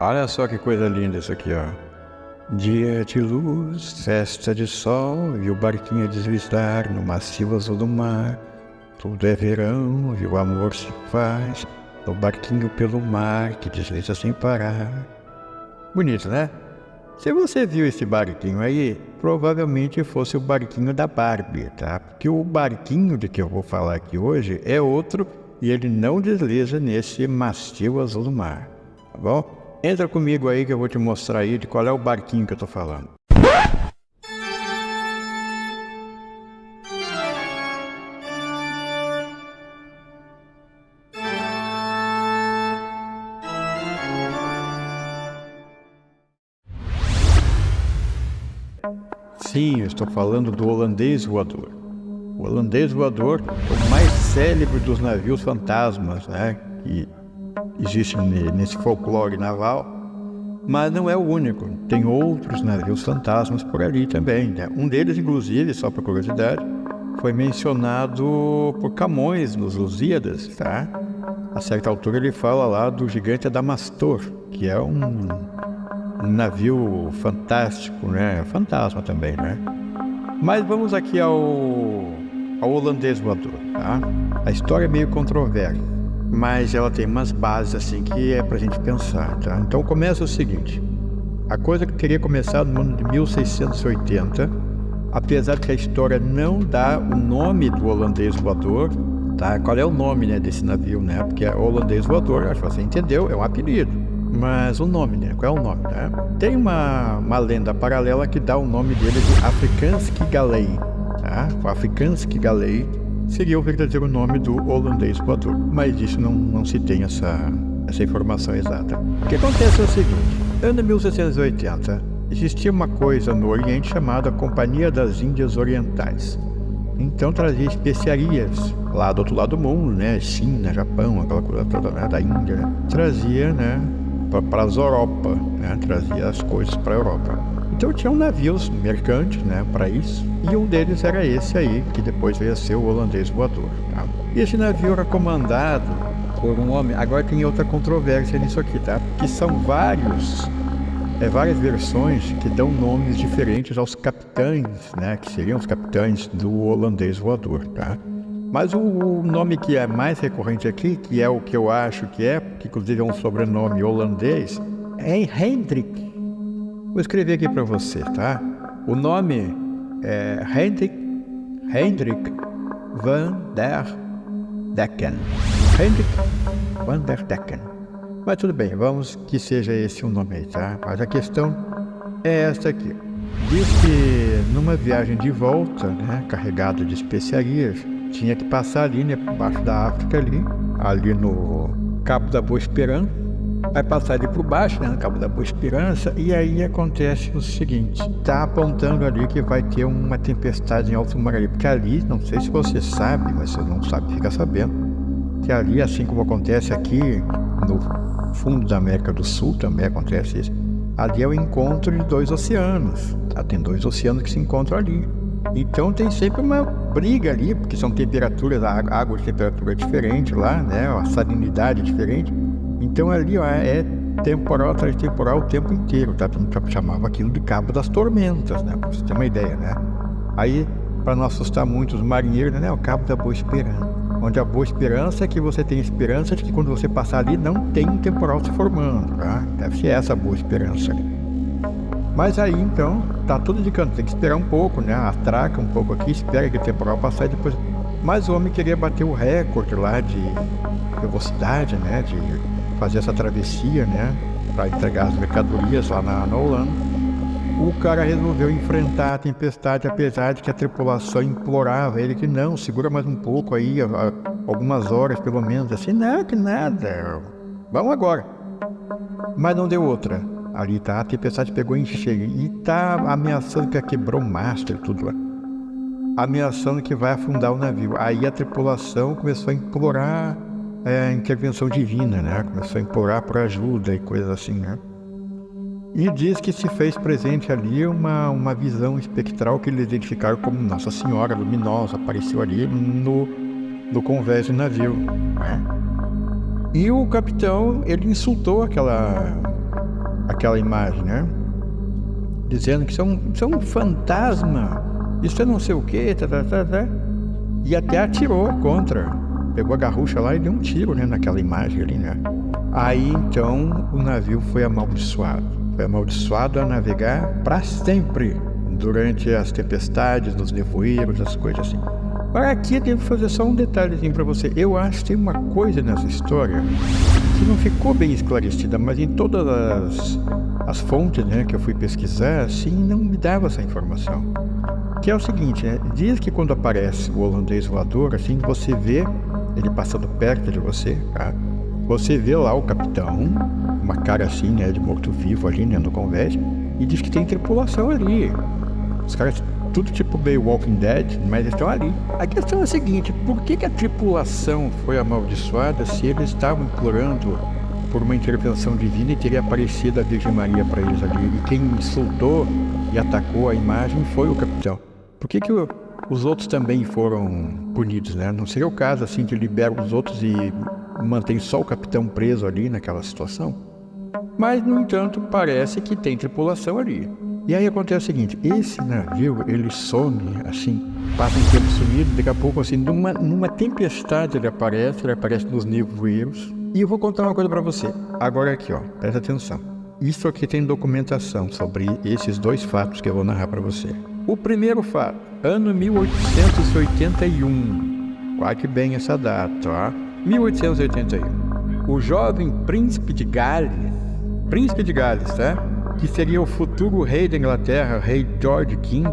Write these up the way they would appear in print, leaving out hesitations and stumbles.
Olha só que coisa linda isso aqui, ó. Dia de luz, festa de sol, e o barquinho a deslizar no macio azul do mar. Tudo é verão e o amor se faz no barquinho pelo mar que desliza sem parar. Bonito, né? Se você viu esse barquinho aí, provavelmente fosse o barquinho da Barbie, tá? Porque o barquinho de que eu vou falar aqui hoje é outro e ele não desliza nesse macio azul do mar, tá bom? Entra comigo aí que eu vou te mostrar aí de qual é o barquinho que eu tô falando. Sim, eu estou falando do holandês voador. O holandês voador é o mais célebre dos navios fantasmas, né, que existe nesse folclore naval, mas não é o único. Tem outros navios fantasmas por ali também, né? Um deles, inclusive, só por curiosidade, foi mencionado por Camões nos Lusíadas, tá? A certa altura ele fala lá do gigante Adamastor, que é um navio fantástico, né? Fantasma também, né? Mas vamos aqui ao holandês voador, tá? A história é meio controversa, mas ela tem umas bases assim que é pra gente pensar, tá? Então começa o seguinte: a coisa que teria começado no ano de 1680, apesar que a história não dá o nome do holandês voador, tá? Qual é o nome, né, desse navio, né? Porque é holandês voador, acho que você entendeu, é um apelido. Mas o nome, né? Qual é o nome, né? Tem uma lenda paralela que dá o nome dele de Afrikaanse Galei, tá? O Afrikaanse Galei seria o verdadeiro nome do holandês voador, mas disso não se tem essa informação exata. O que acontece é o seguinte: ano 1680, existia uma coisa no Oriente chamada Companhia das Índias Orientais. Então trazia especiarias lá do outro lado do mundo, né? China, Japão, aquela coisa toda, né? Da Índia, né? Trazia, né? Para as Europa, né? Trazia as coisas para a Europa. Então tinham navios mercantes, né, para isso, e um deles era esse aí, que depois veio a ser o holandês voador, tá? E esse navio era comandado por um homem. Agora tem outra controvérsia nisso aqui, tá? Porque são várias versões que dão nomes diferentes aos capitães, né, que seriam os capitães do holandês voador, tá? Mas o nome que é mais recorrente aqui, que é o que eu acho que inclusive é um sobrenome holandês, é Hendrik. Vou escrever aqui para você, tá? O nome é Hendrik van der Decken. Hendrik van der Decken. Mas tudo bem, vamos que seja esse o nome aí, tá? Mas a questão é esta aqui. Diz que numa viagem de volta, né, carregado de especiarias, tinha que passar ali, né, por baixo da África ali no Cabo da Boa Esperança. Vai passar ali por baixo, né, no Cabo da Boa Esperança, e aí acontece o seguinte: tá apontando ali que vai ter uma tempestade em alto mar ali, porque ali, não sei se você sabe, mas se não sabe, fica sabendo, que ali, assim como acontece aqui no fundo da América do Sul, também acontece isso, ali é o encontro de dois oceanos, tá? Tem dois oceanos que se encontram ali. Então tem sempre uma briga ali, porque são temperaturas, água de temperatura diferente lá, né? A salinidade é diferente. Então ali, ó, é temporal atrás de temporal o tempo inteiro, tá? Chamava aquilo de Cabo das Tormentas, né? Pra você ter uma ideia, né? Aí, para não assustar muito os marinheiros, né? O Cabo da Boa Esperança. Onde a Boa Esperança é que você tem esperança de que quando você passar ali não tem um temporal se formando, tá? Deve ser essa a Boa Esperança ali. Mas aí, então, tá tudo indicando, tem que esperar um pouco, né? Atraca um pouco aqui, espera que o temporal passar e depois... Mas o homem queria bater o recorde lá de velocidade, né? De fazer essa travessia, né, para entregar as mercadorias lá na Holanda. O cara resolveu enfrentar a tempestade, apesar de que a tripulação implorava ele que não, segura mais um pouco aí, algumas horas pelo menos, assim, não, que nada, vamos agora. Mas não deu outra. Ali tá, a tempestade pegou em cheio e tá ameaçando que quebrou o mastro e tudo lá, ameaçando que vai afundar o navio. Aí a tripulação começou a implorar a intervenção divina, né? Começou a implorar por ajuda e coisas assim, né? E diz que se fez presente ali uma visão espectral que eles identificaram como Nossa Senhora Luminosa, apareceu ali no convés do navio, né? E o capitão, ele insultou aquela imagem, né? Dizendo que isso é um fantasma, isso é não sei o que, e até atirou contra. Pegou a garrucha lá e deu um tiro, né, naquela imagem ali, né? Aí então o navio foi amaldiçoado. Foi amaldiçoado a navegar para sempre durante as tempestades, nos nevoeiros, as coisas assim. Agora aqui eu devo fazer só um detalhezinho para você. Eu acho que tem uma coisa nessa história que não ficou bem esclarecida, mas em todas as fontes, né, que eu fui pesquisar, assim, não me dava essa informação. Que é o seguinte, né? Diz que quando aparece o holandês voador, assim, você vê ele passando perto de você, tá? Você vê lá o capitão, uma cara assim, né, de morto-vivo ali, né, no convés, e diz que tem tripulação ali. Os caras, tudo tipo meio Walking Dead, mas estão ali. A questão é a seguinte, por que a tripulação foi amaldiçoada se eles estavam implorando por uma intervenção divina e teria aparecido a Virgem Maria para eles ali? E quem insultou e atacou a imagem foi o capitão. Por que os outros também foram punidos, né? Não seria o caso, assim, de liberar os outros e mantém só o capitão preso ali naquela situação? Mas, no entanto, parece que tem tripulação ali. E aí acontece o seguinte, esse navio, ele some, assim, passa um tempo sumido, daqui a pouco, assim, numa tempestade ele aparece nos nevoeiros. E eu vou contar uma coisa pra você. Agora aqui, ó, presta atenção. Isso aqui tem documentação sobre esses dois fatos que eu vou narrar pra você. O primeiro fato, ano 1881, quase bem essa data, ó. 1881. O jovem príncipe de Gales, tá? Que seria o futuro rei da Inglaterra, rei George V,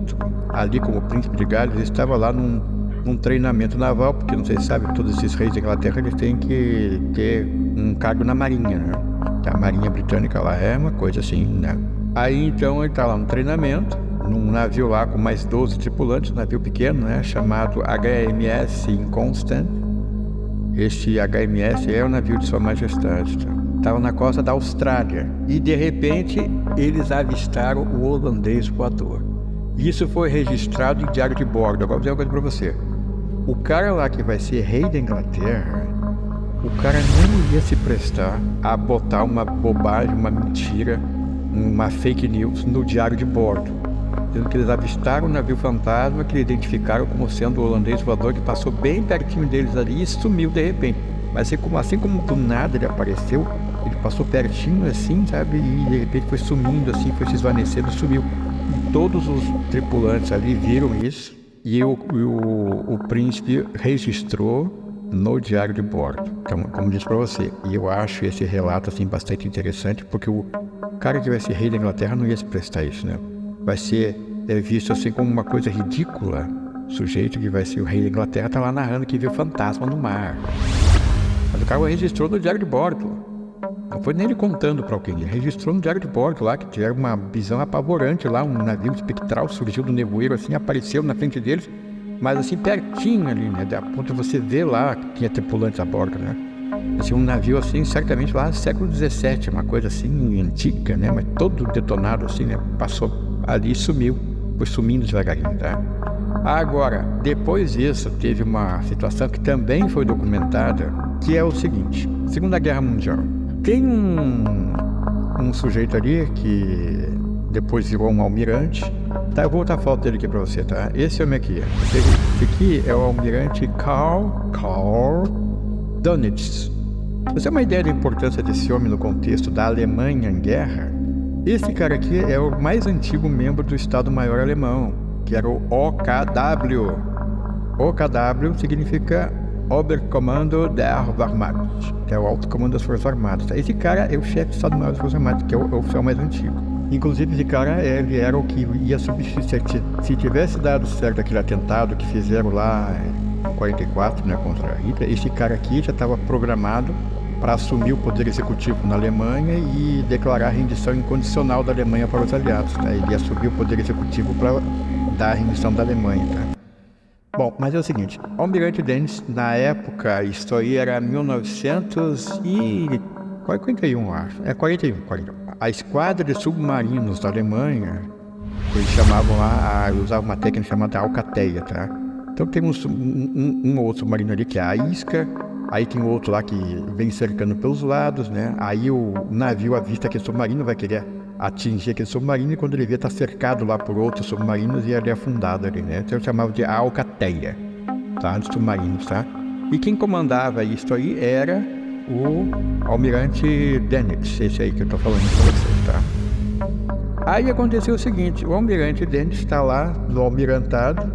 ali como príncipe de Gales, estava lá num treinamento naval, porque não sei se sabe, todos esses reis da Inglaterra, eles têm que ter um cargo na marinha, né? A marinha britânica lá é uma coisa assim, né? Aí então ele está lá no treinamento, num navio lá com mais 12 tripulantes, um navio pequeno, né, chamado HMS Inconstant. Este HMS é o navio de Sua Majestade. Estava na costa da Austrália e de repente eles avistaram o holandês voador. Isso foi registrado em diário de bordo. Agora vou dizer uma coisa para você. O cara lá que vai ser rei da Inglaterra, o cara não ia se prestar a botar uma bobagem, uma mentira, uma fake news no diário de bordo. Dizendo que eles avistaram um navio fantasma que eles identificaram como sendo o holandês voador que passou bem pertinho deles ali e sumiu de repente. Mas assim como do nada ele apareceu, ele passou pertinho assim, sabe? E de repente foi sumindo assim, foi se esvanecendo, sumiu. E todos os tripulantes ali viram isso e o príncipe registrou no diário de bordo. Então, como disse para você, e eu acho esse relato assim bastante interessante, porque o cara que vai ser rei da Inglaterra não ia se prestar a isso, né? Vai ser visto assim como uma coisa ridícula. O sujeito que vai ser o rei da Inglaterra tá lá narrando que viu fantasma no mar. Mas o cara registrou no diário de bordo. Não foi nem ele contando para alguém, ele registrou no diário de bordo lá, que tiveram uma visão apavorante lá, um navio espectral surgiu do nevoeiro assim, apareceu na frente deles, mas assim pertinho ali, né, a ponto de você ver lá que tinha tripulantes a bordo, né. Assim, um navio assim, certamente lá século XVII, uma coisa assim antiga, né, mas todo detonado assim, né, passou ali e sumiu, foi sumindo devagarinho, tá? Agora, depois disso, teve uma situação que também foi documentada, que é o seguinte, Segunda Guerra Mundial. Tem um sujeito ali que depois virou um almirante, tá? Eu vou botar a foto dele aqui pra você, tá? Esse homem aqui, esse aqui é o almirante Karl Dönitz. Você tem uma ideia da importância desse homem no contexto da Alemanha em guerra? Esse cara aqui é o mais antigo membro do Estado-Maior alemão, que era o OKW. OKW significa Oberkommando der Wehrmacht, que é o Alto Comando das Forças Armadas. Esse cara é o chefe do Estado-Maior das Forças Armadas, que é o oficial mais antigo. Inclusive, esse cara, ele era o que ia substituir, se tivesse dado certo aquele atentado que fizeram lá em 44, né, contra Hitler, esse cara aqui já estava programado para assumir o poder executivo na Alemanha e declarar a rendição incondicional da Alemanha para os aliados, tá? Ele ia assumir o poder executivo para dar a rendição da Alemanha, tá? Bom, mas é o seguinte, o almirante Dönitz, na época, isso aí era 1941, acho. 41. A esquadra de submarinos da Alemanha, eles chamavam lá, usavam uma técnica chamada Alcateia, tá? Então tem um outro submarino ali, que é a Isca, Aí tem outro lá que vem cercando pelos lados, né? Aí o navio avista aquele submarino, vai querer atingir aquele submarino, e quando ele vê, tá cercado lá por outros submarinos e ele é afundado ali, né? Então eu chamava de alcateia, tá? Dos submarinos, tá? E quem comandava isso aí era o almirante Dönitz, esse aí que eu tô falando pra vocês, tá? Aí aconteceu o seguinte, o almirante Dönitz está lá no almirantado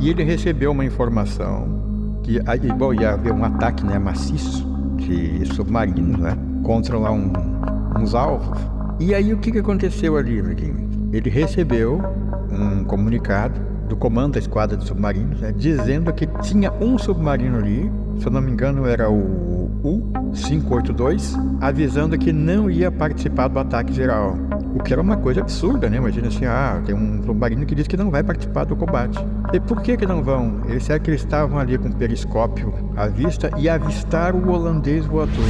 e ele recebeu uma informação que ia haver um ataque, né, maciço de submarinos, né, contra lá uns alvos. E aí o que aconteceu ali, amiguinho? Ele recebeu um comunicado do comando da esquadra de submarinos, né, dizendo que tinha um submarino ali, se eu não me engano era o U-582, avisando que não ia participar do ataque geral. O que era uma coisa absurda, né? Imagina assim, tem um submarino que diz que não vai participar do combate. E por que não vão? Será que eles estavam ali com o periscópio à vista e avistaram o holandês voador?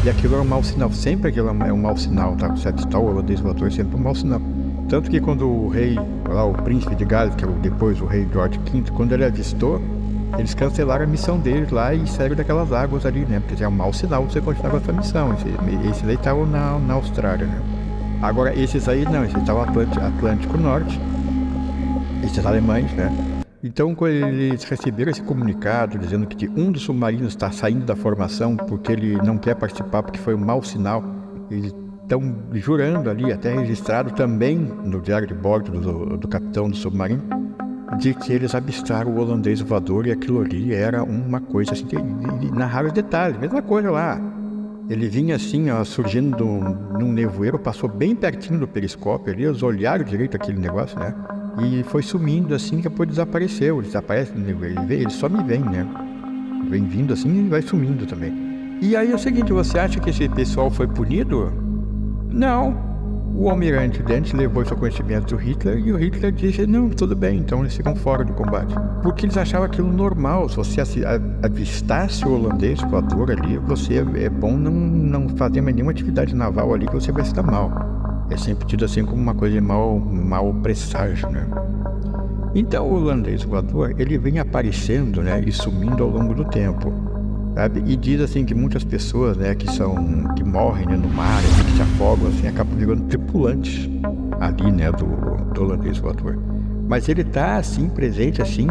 E aquilo era um mau sinal. Sempre aquilo é um mau sinal, tá? Se avistar o holandês voador é sempre um mau sinal. Tanto que quando o rei, lá o príncipe de Gales, que é depois o rei George V, quando ele avistou, eles cancelaram a missão deles lá e saíram daquelas águas ali, né? Porque é um mau sinal você continuar com a sua missão. Esses aí estavam na Austrália, né? Agora, esses aí não, esses estavam Atlântico Norte, esses alemães, né? Então, quando eles receberam esse comunicado dizendo que um dos submarinos está saindo da formação porque ele não quer participar, porque foi um mau sinal, eles estão jurando ali, até registrado também no diário de bordo do capitão do submarino, de que eles avistaram o holandês voador e aquilo ali era uma coisa assim, e narraram os detalhes, mesma coisa lá. Ele vinha assim, surgindo num nevoeiro, passou bem pertinho do periscópio ali, eles olharam direito aquele negócio, né? E foi sumindo assim, que depois desapareceu. Ele desaparece no nevoeiro, ele só me vem, né? Vem vindo assim e vai sumindo também. E aí é o seguinte, você acha que esse pessoal foi punido? Não. O almirante Dönitz levou isso ao conhecimento do Hitler e o Hitler disse, não, tudo bem, então eles ficam fora do combate. Porque eles achavam aquilo normal, se você avistasse o holandês voador ali, você é bom não fazer mais nenhuma atividade naval ali que você vai se dar mal. É sempre tido assim como uma coisa de mau presságio, né? Então o holandês voador, ele vem aparecendo, né, e sumindo ao longo do tempo. Sabe? E diz assim que muitas pessoas, né, que morrem, né, no mar, assim, que se afogam, assim, acabam virando tripulantes ali, né, do holandês voador. Mas ele está assim presente assim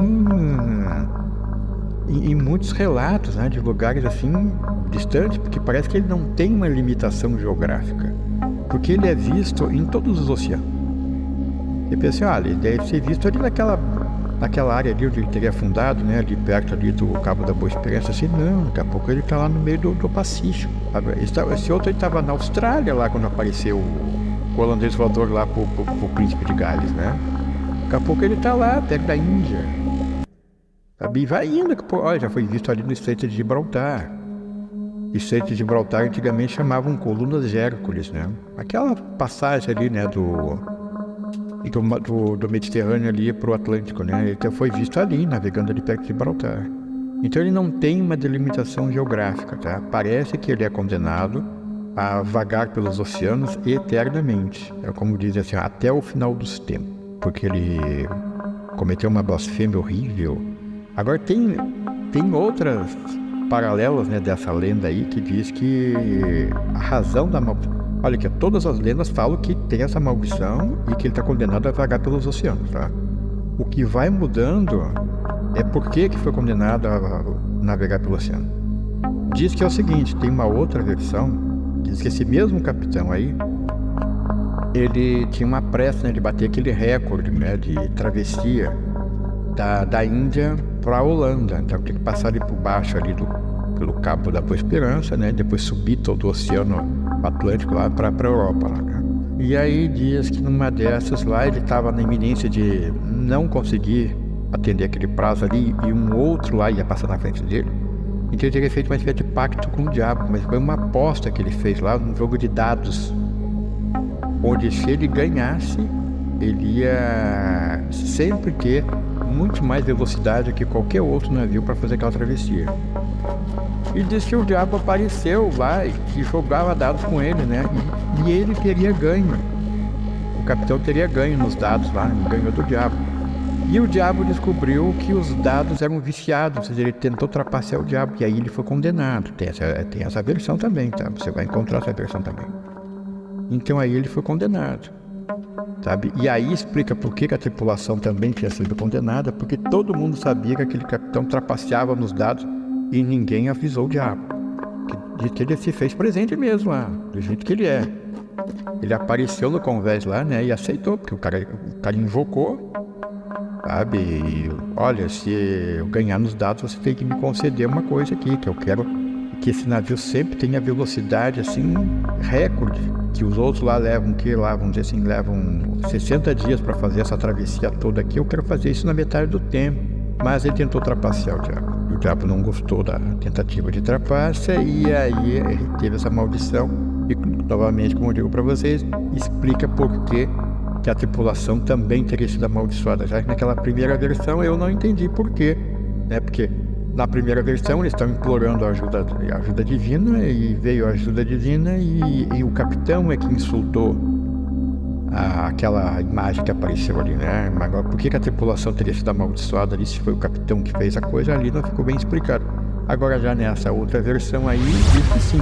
em muitos relatos, né, de lugares assim distantes, porque parece que ele não tem uma limitação geográfica, porque ele é visto em todos os oceanos. E pensei, ele deve ser visto ali naquela área ali onde ele teria afundado, né, ali perto ali do Cabo da Boa Esperança, assim, não, daqui a pouco ele tá lá no meio do Pacífico. Esse outro ele tava na Austrália lá quando apareceu o holandês voador lá pro príncipe de Gales, né? Daqui a pouco ele tá lá, perto da Índia. Sabe? E vai indo, olha, já foi visto ali no Estreito de Gibraltar. O Estreito de Gibraltar antigamente chamavam Colunas de Hércules, né? Aquela passagem ali, né, do Mediterrâneo ali para o Atlântico, né? Ele foi visto ali, navegando ali perto de Gibraltar. Então ele não tem uma delimitação geográfica, tá? Parece que ele é condenado a vagar pelos oceanos eternamente. É como dizem assim, até o final dos tempos. Porque ele cometeu uma blasfêmia horrível. Agora tem outras paralelas, né, dessa lenda aí, que diz que a razão da maldição... Olha que todas as lendas falam que tem essa maldição e que ele está condenado a vagar pelos oceanos, tá? O que vai mudando é por que foi condenado a navegar pelo oceano. Diz que é o seguinte, tem uma outra versão, diz que esse mesmo capitão aí, ele tinha uma pressa, né, de bater aquele recorde, né, de travessia da Índia para a Holanda. Então tem que passar ali por baixo ali pelo Cabo da Boa Esperança, né, depois subir todo o Oceano Atlântico lá para a Europa, né? E aí diz que numa dessas lá ele estava na iminência de não conseguir atender aquele prazo ali e um outro lá ia passar na frente dele. Então ele teria feito uma espécie de pacto com o diabo, mas foi uma aposta que ele fez lá, num jogo de dados, onde se ele ganhasse, ele ia sempre ter muito mais velocidade que qualquer outro navio para fazer aquela travessia. E diz que o diabo apareceu lá e jogava dados com ele, né? E ele teria ganho. O capitão teria ganho nos dados lá, ganhou do diabo. E o diabo descobriu que os dados eram viciados, ou seja, ele tentou trapacear o diabo, e aí ele foi condenado. Tem essa versão também, tá? Você vai encontrar essa versão também. Então aí ele foi condenado, sabe? E aí explica por que a tripulação também tinha sido condenada, porque todo mundo sabia que aquele capitão trapaceava nos dados e ninguém avisou o diabo. Que ele se fez presente mesmo lá, do jeito que ele é. Ele apareceu no convés lá, né, e aceitou, porque o cara invocou, sabe? E, olha, se eu ganhar nos dados, você tem que me conceder uma coisa aqui, que eu quero que esse navio sempre tenha velocidade, assim, recorde, que os outros lá levam, vamos dizer assim, levam 60 dias para fazer essa travessia toda aqui, eu quero fazer isso na metade do tempo. Mas ele tentou trapacear o diabo. O diabo não gostou da tentativa de trapaça e aí ele teve essa maldição. E novamente, como eu digo para vocês, explica por que a tripulação também teria sido amaldiçoada. Já que naquela primeira versão eu não entendi por quê, né? Porque na primeira versão eles estão implorando a ajuda divina e veio a ajuda divina e o capitão é que insultou aquela imagem que apareceu ali, né? Mas agora, por que a tripulação teria sido amaldiçoada ali, se foi o capitão que fez a coisa, ali não ficou bem explicado. Agora já nessa outra versão aí, diz que sim.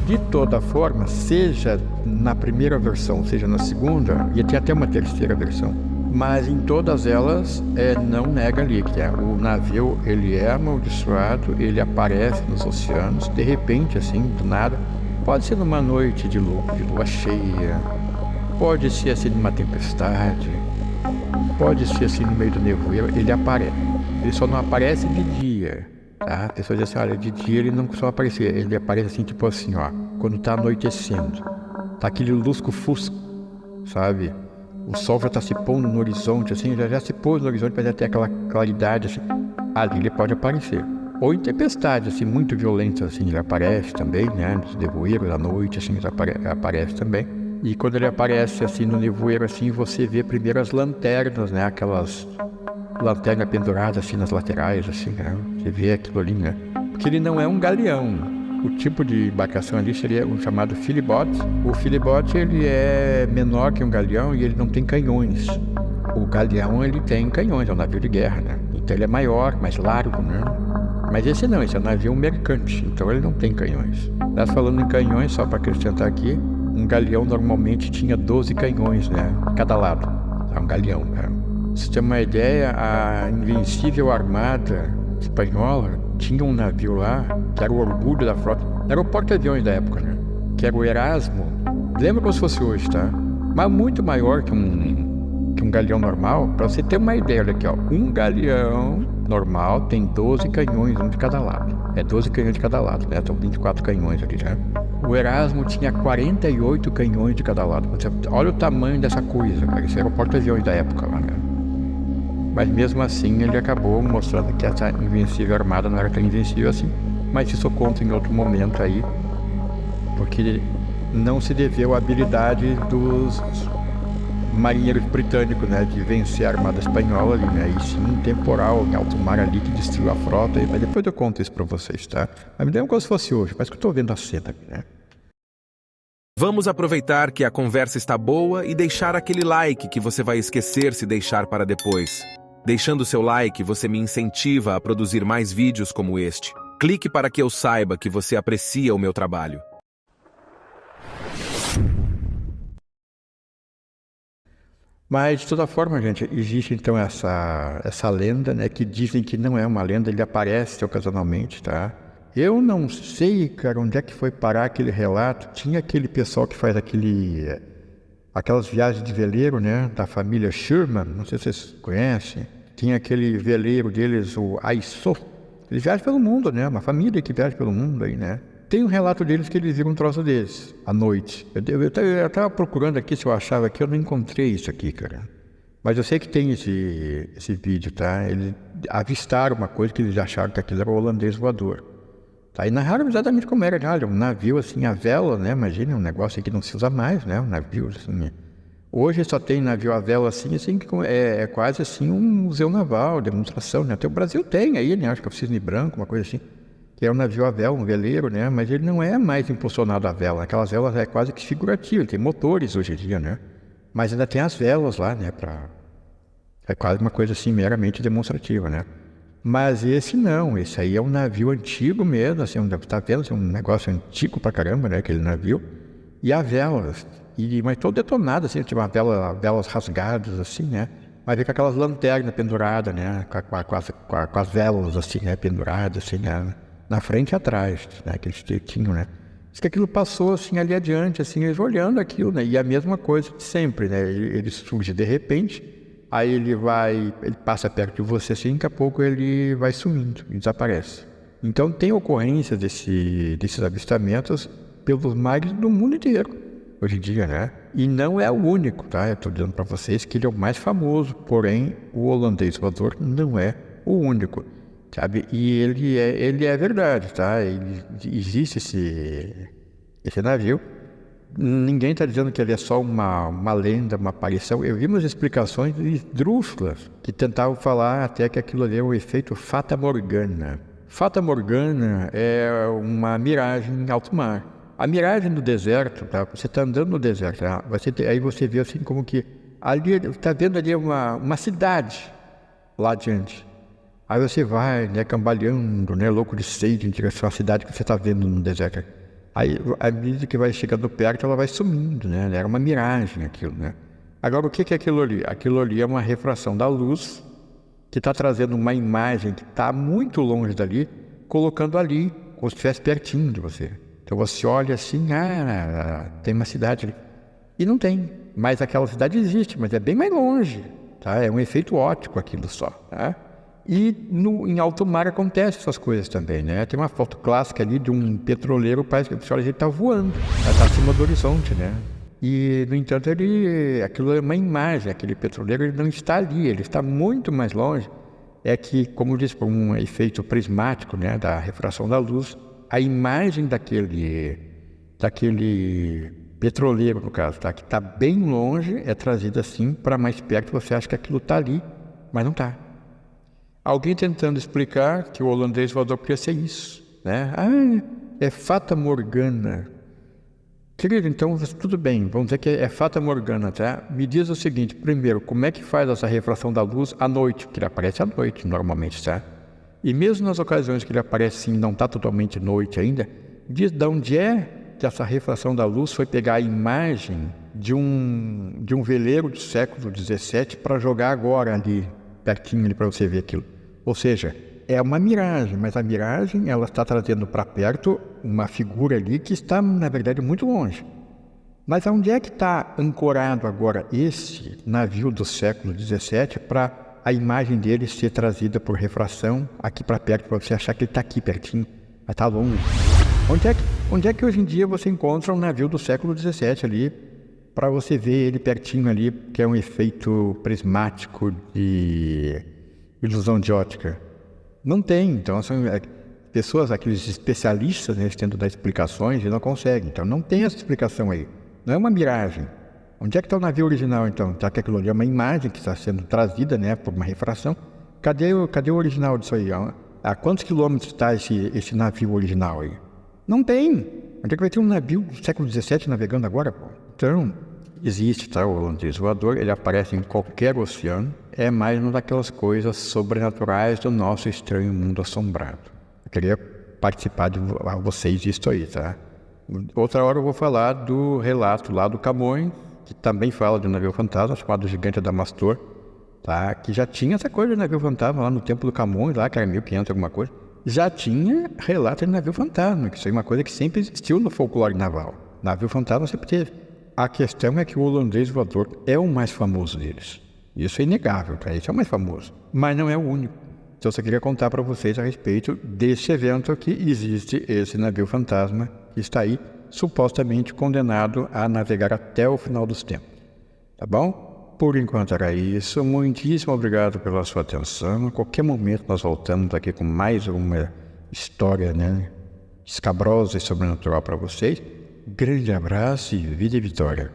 De toda forma, seja na primeira versão, seja na segunda, e tem até uma terceira versão, mas em todas elas não nega ali que o navio ele é amaldiçoado, ele aparece nos oceanos, de repente, assim, do nada. Pode ser numa noite de lua cheia, pode ser assim numa tempestade, pode ser assim no meio do nevoeiro, ele aparece. Ele só não aparece de dia, tá? A pessoa diz assim, olha, de dia ele não só aparece, ele aparece assim, tipo assim, ó, quando tá anoitecendo, tá aquele lusco-fusco, sabe? O sol já tá se pondo no horizonte, assim, já se pôs no horizonte, mas já tem aquela claridade, assim, ali ele pode aparecer. Ou em tempestade, assim, muito violenta, assim, ele aparece também, né? Nos nevoeiros, à noite, assim, ele aparece também. E quando ele aparece assim no nevoeiro, assim, você vê primeiro as lanternas, né? Aquelas lanternas penduradas assim nas laterais, assim, né? Você vê aquilo ali, né? Porque ele não é um galeão. O tipo de embarcação ali seria o chamado filibote. O filibote, ele é menor que um galeão e ele não tem canhões. O galeão, ele tem canhões, é um navio de guerra, né? Então ele é maior, mais largo, né? Mas esse não, esse é um navio mercante, então ele não tem canhões. Nós falando em canhões, só para acrescentar aqui, um galeão normalmente tinha 12 canhões, né? Cada lado. É um galeão, né? Pra você ter uma ideia, a Invencível Armada Espanhola tinha um navio lá, que era o orgulho da frota. Era o porta-aviões da época, né? Que era o Erasmo. Lembra como se fosse hoje, tá? Mas muito maior que um galeão normal. Pra você ter uma ideia, olha aqui, ó. Um galeão normal tem 12 canhões, um de cada lado. É 12 canhões de cada lado, né? São 24 canhões ali, né? O Erasmo tinha 48 canhões de cada lado. Olha o tamanho dessa coisa, cara. Isso era o porta-aviões da época lá, né? Mas mesmo assim ele acabou mostrando que essa Invencível Armada não era tão invencível assim. Mas isso eu conto em outro momento aí, porque não se deveu à habilidade dos marinheiros britânicos, né, de vencer a Armada Espanhola ali, né, e sim um temporal em alto mar ali que destruiu a frota, mas depois eu conto isso pra vocês, tá? Mas me lembra como se fosse hoje, parece que eu tô vendo a cena, né? Vamos aproveitar que a conversa está boa e deixar aquele like que você vai esquecer se deixar para depois. Deixando seu like, você me incentiva a produzir mais vídeos como este. Clique para que eu saiba que você aprecia o meu trabalho. Mas, de toda forma, gente, existe então essa lenda, né, que dizem que não é uma lenda, ele aparece ocasionalmente, tá? Eu não sei, cara, onde é que foi parar aquele relato. Tinha aquele pessoal que faz aquelas viagens de veleiro, né, da família Sherman, não sei se vocês conhecem. Tinha aquele veleiro deles, o Aiso. Eles viajam pelo mundo, né, uma família que viaja pelo mundo aí, né. Tem um relato deles que eles viram um troço desses, à noite. Eu tava procurando aqui se eu achava aqui, eu não encontrei isso aqui, cara. Mas eu sei que tem esse vídeo, tá? Eles avistaram uma coisa que eles acharam que aquilo era o holandês voador. Tá? E narraram exatamente como era, olha, um navio assim, a vela, né? Imagina, um negócio que não se usa mais, né? Um navio assim. Hoje só tem navio a vela assim que é quase assim um museu naval, demonstração, né? Até o Brasil tem aí, né? Acho que é o Cisne Branco, uma coisa assim. Que é um navio a vela, um veleiro, né? Mas ele não é mais impulsionado a vela. Aquelas velas é quase que figurativo, tem motores hoje em dia, né? Mas ainda tem as velas lá, né? É quase uma coisa assim meramente demonstrativa, né? Mas esse não, esse aí é um navio antigo mesmo, assim, tá vendo? Assim, um negócio antigo pra caramba, né? Aquele navio. E há velas, mas todo detonado, assim, tipo velas rasgadas, assim, né? Mas vem com aquelas lanternas penduradas, né? Com as velas, assim, né? Penduradas, assim, né? Na frente e atrás, né? Que eles tinham, né? Diz que aquilo passou, assim, ali adiante, assim, eles olhando aquilo, né? E a mesma coisa de sempre, né? Ele surge de repente, aí ele passa perto de você, assim, daqui a pouco ele vai sumindo e desaparece. Então tem ocorrências desses avistamentos pelos mares do mundo inteiro, hoje em dia, né? E não é o único, tá? Eu estou dizendo para vocês que ele é o mais famoso, porém o holandês voador não é o único, sabe? E ele é verdade, tá? Existe esse navio. Ninguém está dizendo que ele é só uma lenda, uma aparição. Eu vi umas explicações esdrúxulas que tentavam falar até que aquilo ali é o efeito Fata Morgana. Fata Morgana é uma miragem em alto mar. A miragem do deserto, tá? Você está andando no deserto, tá? Aí você vê assim como que ali está vendo ali uma cidade lá adiante. Aí você vai, né, cambaleando, né, louco de sede em direção à cidade que você está vendo no deserto. Aí, à medida que vai chegando perto, ela vai sumindo, né? Era uma miragem aquilo, né? Agora, o que é aquilo ali? Aquilo ali é uma refração da luz que está trazendo uma imagem que está muito longe dali, colocando ali, como se estivesse pertinho de você. Então você olha assim, tem uma cidade ali. E não tem, mas aquela cidade existe, mas é bem mais longe, tá? É um efeito óptico aquilo só, tá? E em alto mar acontecem essas coisas também, né? Tem uma foto clássica ali de um petroleiro, parece que você olha, ele está voando, está acima do horizonte, né? E, no entanto, aquilo é uma imagem, aquele petroleiro ele não está ali, ele está muito mais longe. É que, como eu disse, por um efeito prismático, né, da refração da luz, a imagem daquele petroleiro, no caso, tá, que está bem longe, é trazida assim para mais perto, você acha que aquilo está ali, mas não está. Alguém tentando explicar que o holandês voador podia ser isso, né? É Fata Morgana. Querido, então tudo bem, vamos dizer que é Fata Morgana, tá? Me diz o seguinte, primeiro, como é que faz essa refração da luz à noite? Porque ele aparece à noite, normalmente, tá? E mesmo nas ocasiões que ele aparece sim, não está totalmente noite ainda, diz de onde é que essa refração da luz foi pegar a imagem de um veleiro do século XVII para jogar agora ali, pertinho ali para você ver aquilo. Ou seja, é uma miragem, mas a miragem ela está trazendo para perto uma figura ali que está, na verdade, muito longe. Mas onde é que está ancorado agora esse navio do século XVII para a imagem dele ser trazida por refração aqui para perto, para você achar que ele está aqui pertinho, mas está longe? Onde é que hoje em dia você encontra um navio do século XVII ali para você ver ele pertinho ali, que é um efeito prismático de ilusão de ótica? Não tem, então são pessoas, aqueles especialistas, né, tentam dar explicações e não conseguem, então não tem essa explicação aí, não é uma miragem. Onde é que está o navio original então? Já que aquilo ali é uma imagem que está sendo trazida, né, por uma refração, cadê o original disso aí? A quantos quilômetros está esse navio original aí? Não tem, onde é que vai ter um navio do século XVII navegando agora, pô? Então, existe, tá, o holandês voador, ele aparece em qualquer oceano, é mais uma daquelas coisas sobrenaturais do nosso estranho mundo assombrado. Eu queria participar de vocês disso aí, tá? Outra hora eu vou falar do relato lá do Camões, que também fala de um navio fantasma, chamado Gigante Adamastor, tá? Que já tinha essa coisa de navio fantasma lá no tempo do Camões, lá, que era 1500 alguma coisa. Já tinha relato de navio fantasma, que isso é uma coisa que sempre existiu no folclore naval. Navio fantasma sempre teve. A questão é que o holandês voador é o mais famoso deles. Isso é inegável, tá? Esse é o mais famoso. Mas não é o único. Então eu só queria contar para vocês a respeito desse evento que existe esse navio fantasma que está aí, supostamente condenado a navegar até o final dos tempos. Tá bom? Por enquanto era isso. Muitíssimo obrigado pela sua atenção. A qualquer momento nós voltamos aqui com mais uma história, né, escabrosa e sobrenatural para vocês. Grande abraço e vida e vitória.